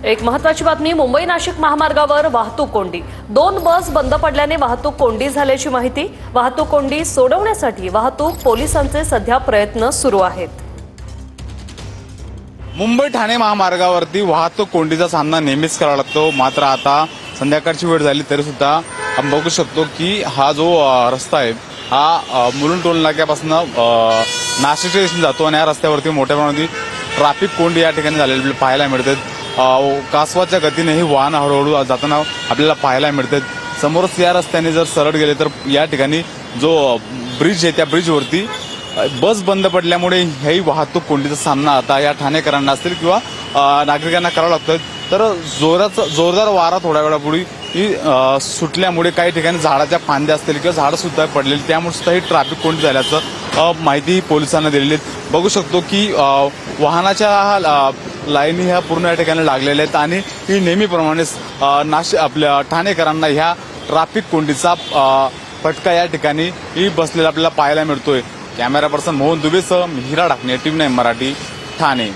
एक महत्त्वाची बातमी, मुंबई नाशिक महामार्गावर वाहतूक कोंडी। 2 बस बंद पडल्याने वाहतूक कोंडी झाल्याची माहिती। वाहतूक कोंडी सोडवण्यासाठी वाहतूक पोलिसांचे सध्या प्रयत्न सुरू आहेत। मुंबई ठाणे महामार्गावरती वाहतूक कोंडीचा सामना नेहमीच करावा लागतो। मात्र आता संध्याकाळची वेळ झाली तरी सुद्धा आपण बघू शकतो की हा जो रस्ता आहे हा मुलुंड टोल नाक्यापासून नाशिक स्टेशन जातो आणि या रस्त्यावरती मोठ्या प्रमाणात ट्रॅफिक कोंडी या ठिकाणी झालेली पाहायला मिळते। कासवाच्या गतीने ही वाहन हळूहळू जाताना आपल्याला पाहायला मिळतात। समोरच या रस्त्याने जर सरळ गेले तर या ठिकाणी जो ब्रिज आहे त्या ब्रिजवरती बस बंद पडल्यामुळे ही वाहतूक कोंडीचा सामना आता या ठाणेकरांना असतील किंवा नागरिकांना करावा लागतोय। तर जोरदार वारा थोड्या वेळापूर्वी सुटल्यामुळे काही ठिकाणी झाडाच्या फांद्या असतील किंवा झाडं सुद्धा पडलेली, त्यामुळे सुद्धा ही ट्रॅफिक कोंडी झाल्याचं माहिती पोलिसांना दिलेली आहे। बघू शकतो की वाहनाच्या लाईनी ह्या पूर्ण या ठिकाणी लागलेल्या आहेत आणि ही नेहमीप्रमाणेच आपल्या ठाणेकरांना ह्या ट्रॅफिक कोंडीचा फटका या ठिकाणी ही बसलेला आपल्याला पाहायला मिळतोय। Camera person Mohan दुबेसह Mihira Dhakane, TV9 Marathi, Thane.